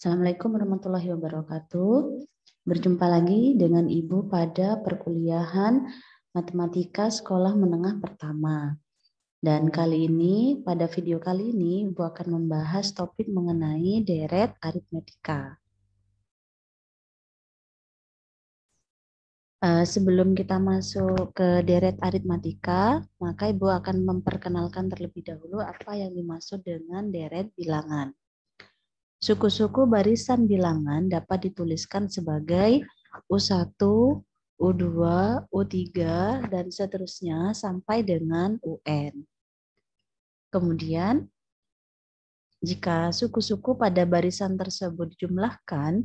Assalamualaikum warahmatullahi wabarakatuh. Berjumpa lagi dengan Ibu pada perkuliahan Matematika Sekolah Menengah Pertama. Dan pada video kali ini, Ibu akan membahas topik mengenai deret aritmetika. Sebelum kita masuk ke deret aritmetika, maka Ibu akan memperkenalkan terlebih dahulu apa yang dimaksud dengan deret bilangan. Suku-suku barisan bilangan dapat dituliskan sebagai U1, U2, U3, dan seterusnya sampai dengan UN. Kemudian, jika suku-suku pada barisan tersebut dijumlahkan,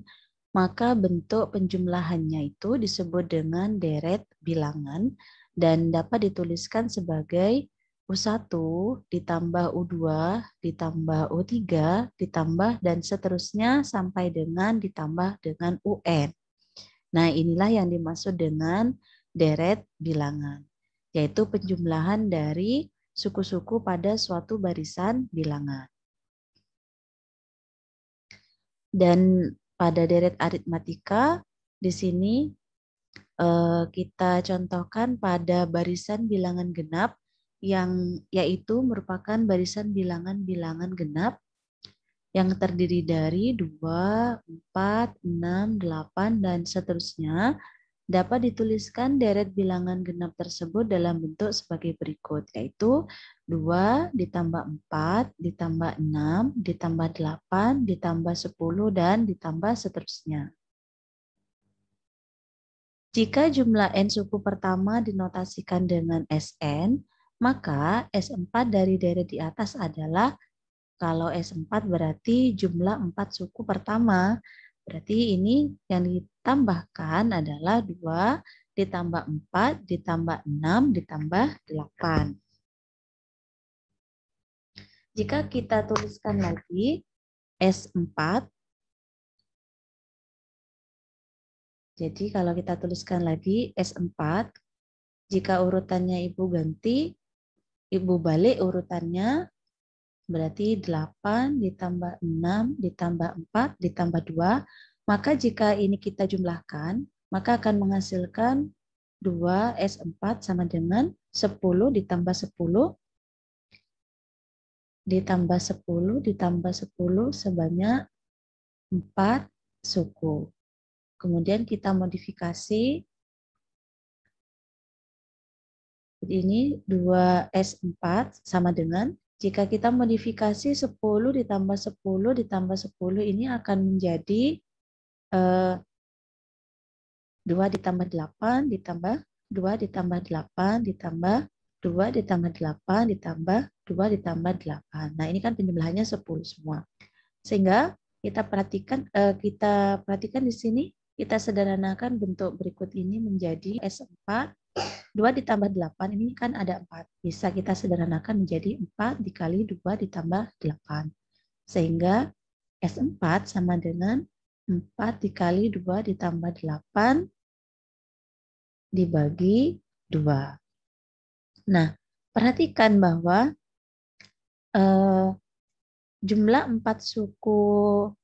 maka bentuk penjumlahannya itu disebut dengan deret bilangan dan dapat dituliskan sebagai U1 ditambah U2 ditambah U3 ditambah dan seterusnya sampai dengan ditambah dengan UN. Nah, inilah yang dimaksud dengan deret bilangan, yaitu penjumlahan dari suku-suku pada suatu barisan bilangan. Dan pada deret aritmatika di sini kita contohkan pada barisan bilangan genap yang yaitu merupakan barisan bilangan-bilangan genap yang terdiri dari 2, 4, 6, 8, dan seterusnya. Dapat dituliskan deret bilangan genap tersebut dalam bentuk sebagai berikut, yaitu 2 ditambah 4 ditambah 6 ditambah 8 ditambah 10 dan ditambah seterusnya. Jika jumlah n suku pertama dinotasikan dengan Sn, maka S4 dari deret di atas adalah, kalau S4 berarti jumlah 4 suku pertama. Berarti ini yang ditambahkan adalah 2 ditambah 4 ditambah 6 ditambah 8. Jika kita tuliskan lagi S4, jadi kalau kita tuliskan lagi S4, jika urutannya Ibu ganti, Ibu balik urutannya, berarti 8 ditambah 6 ditambah 4 ditambah 2. Maka jika ini kita jumlahkan, maka akan menghasilkan 2S4 sama dengan 10 ditambah 10 ditambah 10 ditambah 10 sebanyak 4 suku. Kemudian kita modifikasi. Jadi ini 2S4 sama dengan, jika kita modifikasi 10 ditambah 10 ditambah 10 ini akan menjadi 2 ditambah 8 ditambah 2 ditambah 8 ditambah 2 ditambah 8 ditambah 2 ditambah 8. Nah, ini kan penjumlahannya 10 semua. Sehingga kita perhatikan di sini, kita sederhanakan bentuk berikut ini menjadi S4. 2 ditambah 8 ini kan ada 4. Bisa kita sederhanakan menjadi 4 dikali 2 ditambah 8. Sehingga S4 sama dengan 4 dikali 2 ditambah 8 dibagi 2. Nah, perhatikan bahwa jumlah 4 suku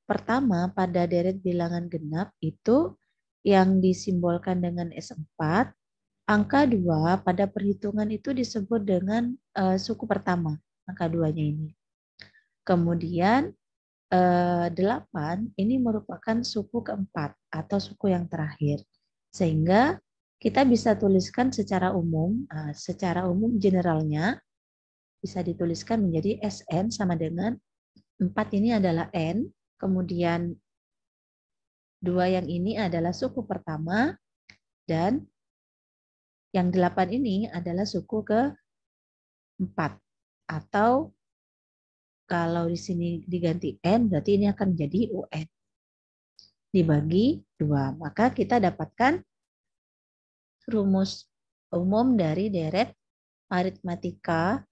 pertama pada deret bilangan genap itu yang disimbolkan dengan S4, angka 2 pada perhitungan itu disebut dengan suku pertama, angka 2-nya ini. Kemudian 8 ini merupakan suku keempat atau suku yang terakhir. Sehingga kita bisa tuliskan secara umum generalnya bisa dituliskan menjadi Sn sama dengan 4 ini adalah N, kemudian 2 yang ini adalah suku pertama, dan yang 8 ini adalah suku ke-4. Atau kalau di sini diganti N, berarti ini akan menjadi UN. Dibagi 2. Maka kita dapatkan rumus umum dari deret aritmatika,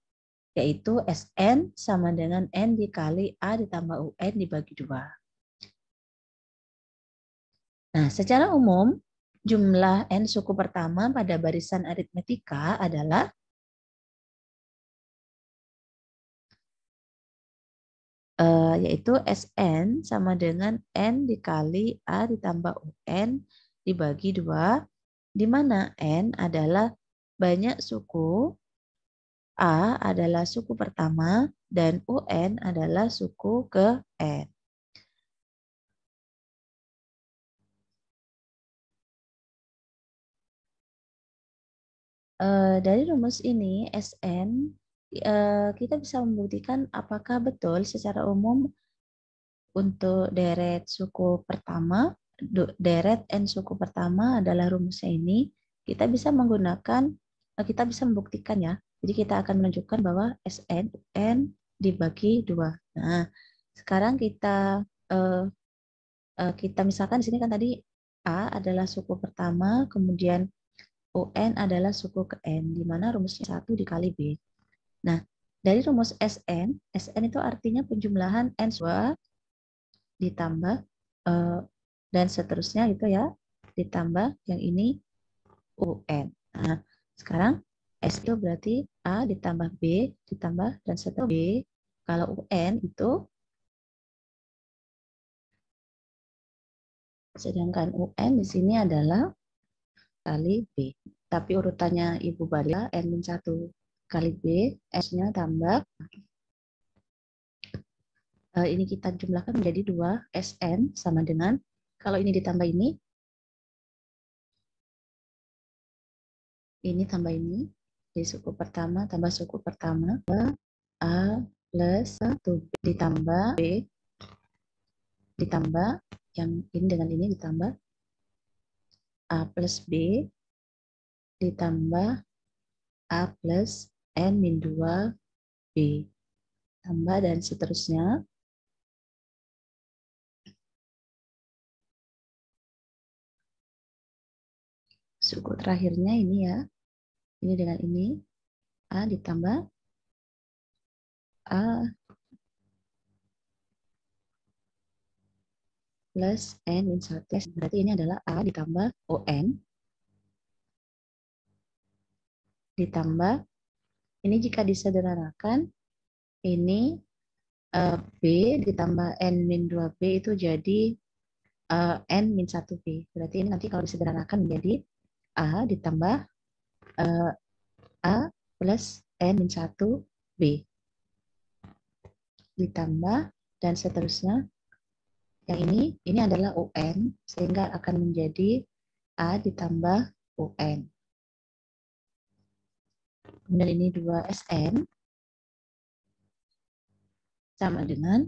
yaitu Sn sama dengan N dikali A ditambah UN dibagi 2. Nah, secara umum, jumlah N suku pertama pada barisan aritmetika adalah yaitu Sn sama dengan N dikali A ditambah UN dibagi 2, di mana N adalah banyak suku, A adalah suku pertama, dan UN adalah suku ke N. Dari rumus ini, Sn, kita bisa membuktikan apakah betul secara umum untuk deret suku pertama, deret N suku pertama adalah rumusnya ini. Kita bisa menggunakan, kita bisa membuktikan ya. Jadi kita akan menunjukkan bahwa Sn UN dibagi 2. Nah, sekarang kita misalkan di sini kan tadi A adalah suku pertama, kemudian UN adalah suku ke N, di mana rumusnya 1 dikali B. Nah, dari rumus Sn itu artinya penjumlahan N 2 ditambah dan seterusnya gitu ya, ditambah yang ini UN. Nah, sekarang S itu berarti A ditambah B ditambah dan setelah B. Kalau UN itu, sedangkan UN di sini adalah kali B. Tapi urutannya Ibu Bala N-1 kali B, S-nya tambah. Ini kita jumlahkan menjadi 2 SN sama dengan, kalau ini ditambah ini tambah ini, jadi suku pertama tambah suku pertama, A plus 1 B ditambah B, ditambah yang ini dengan ini ditambah A plus B, ditambah A plus N min 2 B, tambah dan seterusnya. Suku terakhirnya ini ya, ini dengan ini, A ditambah A plus N min 1. Berarti ini adalah A ditambah ON ditambah, ini jika disederhanakan, ini B ditambah N min 2B itu jadi N min 1B. Berarti ini nanti kalau disederhanakan menjadi A ditambah A plus N min 1B. Ditambah dan seterusnya. Yang ini adalah UN, sehingga akan menjadi A ditambah UN. Kemudian ini 2 SN sama dengan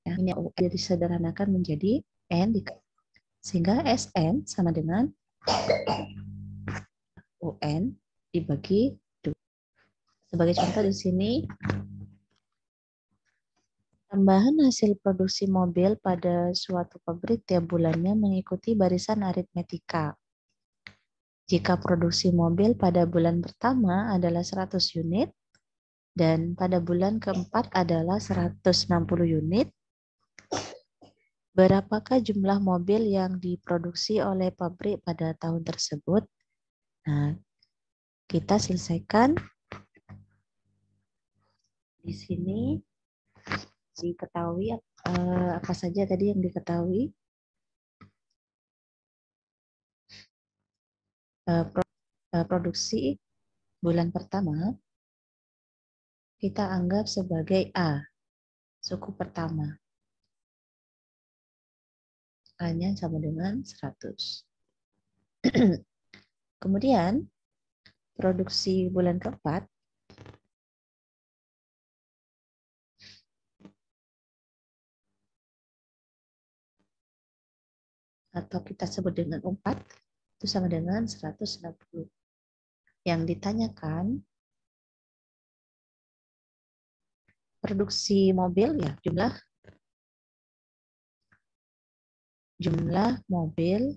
ya, ini UN disederhanakan menjadi N sehingga SN sama dengan UN dibagi 2. Sebagai contoh di sini, tambahan hasil produksi mobil pada suatu pabrik tiap bulannya mengikuti barisan aritmetika. Jika produksi mobil pada bulan pertama adalah 100 unit dan pada bulan keempat adalah 160 unit, berapakah jumlah mobil yang diproduksi oleh pabrik pada tahun tersebut? Nah, kita selesaikan di sini. Diketahui apa saja tadi yang diketahui. Produksi bulan pertama kita anggap sebagai A, suku pertama. A-nya sama dengan 100. Kemudian produksi bulan keempat atau kita sebut dengan 4 itu sama dengan 160. Yang ditanyakan produksi mobil ya, jumlah mobil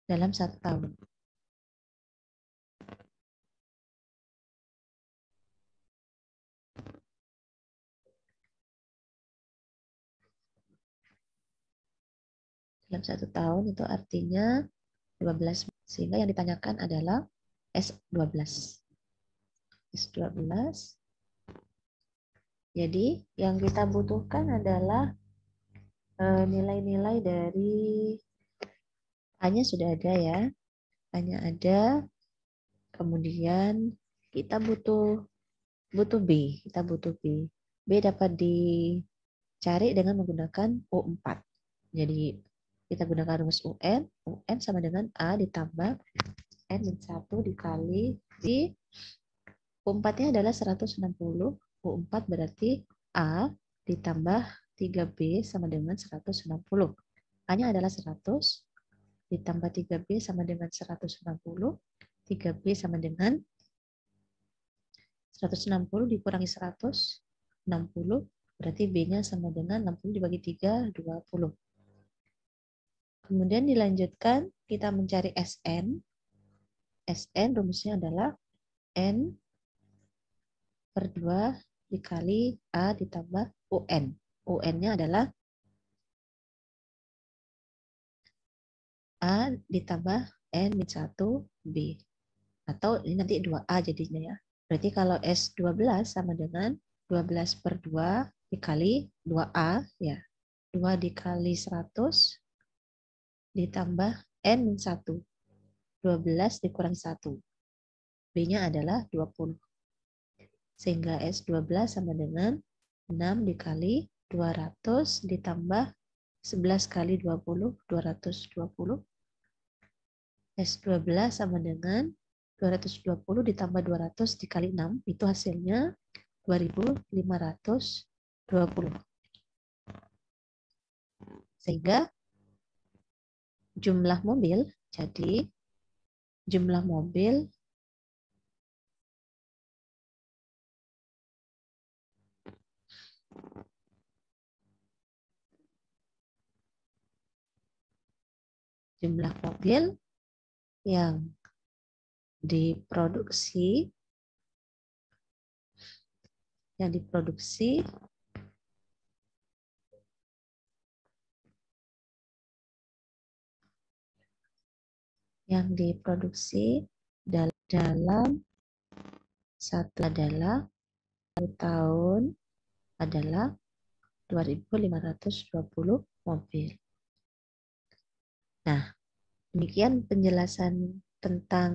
dalam 1 tahun. Dalam 1 tahun itu artinya 12. Sehingga yang ditanyakan adalah S12. S12. Jadi yang kita butuhkan adalah nilai-nilai dari A-nya sudah ada ya. A-nya ada. Kemudian kita butuh B. Kita butuh B. B dapat dicari dengan menggunakan U4. Jadi kita gunakan rumus UN. UN sama dengan A ditambah N-1 dikali di U4-nya adalah 160. U4 berarti A ditambah 3B sama dengan 160. A-nya adalah 100 ditambah 3B sama dengan 160. 3B sama dengan 160 dikurangi 160. Berarti B-nya sama dengan 60 dibagi 3, 20. Kemudian dilanjutkan kita mencari SN. SN rumusnya adalah N per 2 dikali A ditambah UN. UN-nya adalah A ditambah N-1 B. Atau ini nanti 2A jadinya ya. Berarti kalau S12 sama dengan 12 per 2 dikali 2A ya. 2 dikali 100 ditambah N-1. 12 dikurangi 1. B-nya adalah 20. Sehingga S12 sama dengan 6 dikali 200 ditambah 11 kali 20, 220. S12 sama dengan 220 ditambah 200 dikali 6, itu hasilnya 2520. Sehingga jumlah mobil, jadi jumlah mobil yang diproduksi dalam satu tahun adalah 2520 mobil. Nah, demikian penjelasan tentang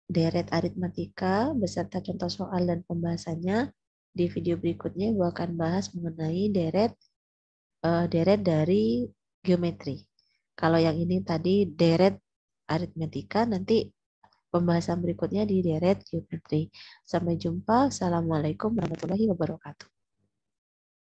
deret aritmatika beserta contoh soal dan pembahasannya. Di video berikutnya gue akan bahas mengenai deret dari geometri. Kalau yang ini tadi deret aritmatika, nanti pembahasan berikutnya di deret geometri. Sampai jumpa. Assalamualaikum warahmatullahi wabarakatuh.